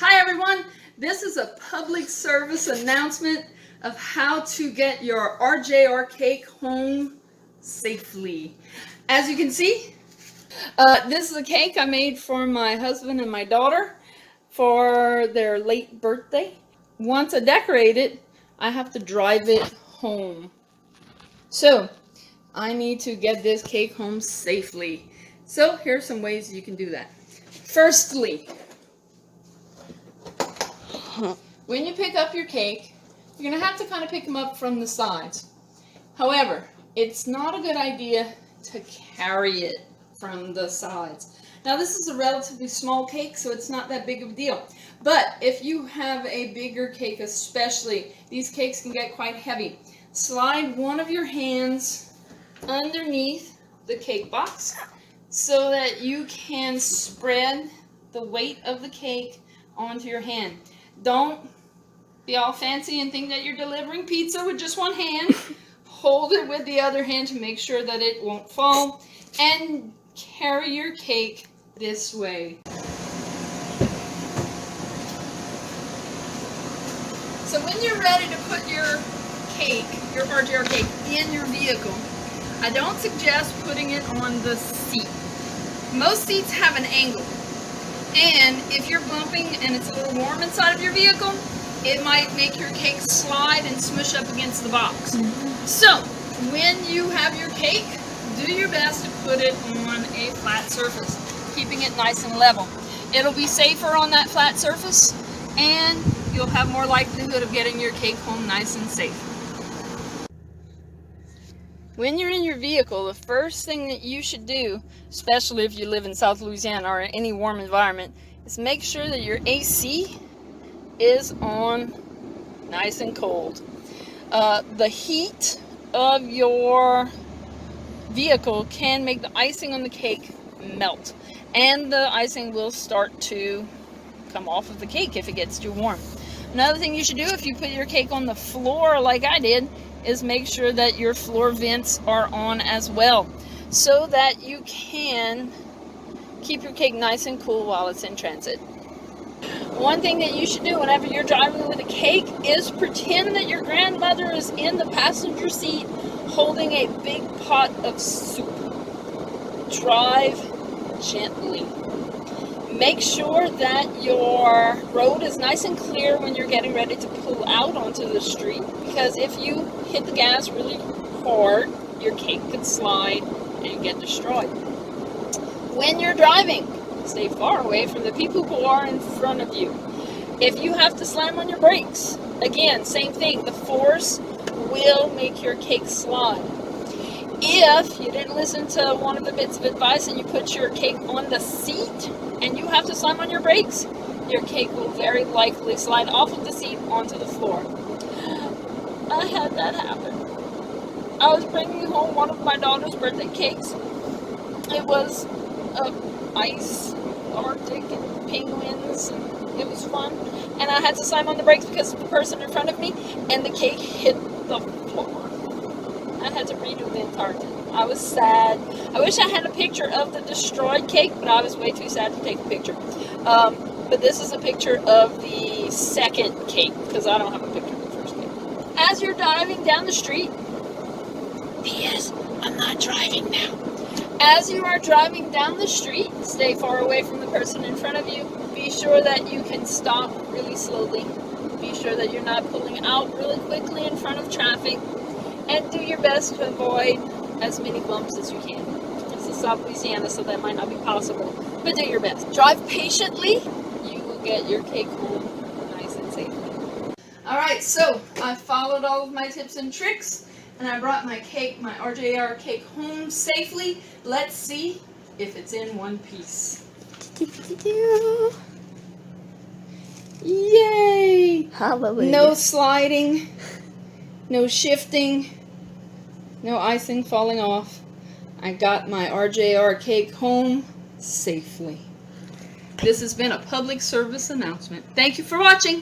Hi everyone, this is a public service announcement of how to get your RJR cake home safely. As you can see, this is a cake I made for my husband and my daughter for their late birthday. Once I decorate it, I have to drive it home. So, I need to get this cake home safely. So, here's some ways you can do that. Firstly, when you pick up your cake, you're going to have to kind of pick them up from the sides. However, it's not a good idea to carry it from the sides. Now, this is a relatively small cake, so it's not that big of a deal. But if you have a bigger cake especially, these cakes can get quite heavy. Slide one of your hands underneath the cake box so that you can spread the weight of the cake onto your hand. Don't be all fancy and think that you're delivering pizza with just one hand. Hold it with the other hand to make sure that it won't fall, and carry your cake this way. So when you're ready to put your cake, your RJR cake, in your vehicle, I don't suggest putting it on the seat. Most seats have an angle, and if you're bumping and it's a little warm inside of your vehicle, it might make your cake slide and smush up against the box. So, when you have your cake, do your best to put it on a flat surface, keeping it nice and level. It'll be safer on that flat surface, and you'll have more likelihood of getting your cake home nice and safe. When you're in your vehicle, the first thing that you should do, especially if you live in South Louisiana or any warm environment, is make sure that your AC is on nice and cold. The heat of your vehicle can make the icing on the cake melt, and the icing will start to come off of the cake if it gets too warm. Another thing you should do if you put your cake on the floor like I did is make sure that your floor vents are on as well, so that you can keep your cake nice and cool while it's in transit. One thing that you should do whenever you're driving with a cake is pretend that your grandmother is in the passenger seat holding a big pot of soup. Drive gently. Make sure that your road is nice and clear when you're getting ready to pull out onto the street, because if you hit the gas really hard, your cake could slide and get destroyed. When you're driving, stay far away from the people who are in front of you. If you have to slam on your brakes, again, same thing, the force will make your cake slide. If you didn't listen to one of the bits of advice and you put your cake on the seat and you have to slam on your brakes, your cake will very likely slide off of the seat onto the floor. I had that happen. I was bringing home one of my daughter's birthday cakes. It was ice, Arctic, and penguins, and it was fun. And I had to slam on the brakes because of the person in front of me, and the cake hit the floor. I had to redo the entire thing. I was sad. I wish I had a picture of the destroyed cake, but I was way too sad to take a picture. But this is a picture of the second cake, because I don't have a picture of the first cake. As you're driving down the street, P.S. I'm not driving now. As you are driving down the street, stay far away from the person in front of you. Be sure that you can stop really slowly. Be sure that you're not pulling out really quickly in front of traffic. And do your best to avoid as many bumps as you can. This is South Louisiana, so that might not be possible. But do your best. Drive patiently. You will get your cake home nice and safely. Alright, so I followed all of my tips and tricks, and I brought my cake, my RJR cake, home safely. Let's see if it's in one piece. Yay! Hallelujah. No sliding, no shifting, no icing falling off. I got my RJR cake home safely. This has been a public service announcement. Thank you for watching.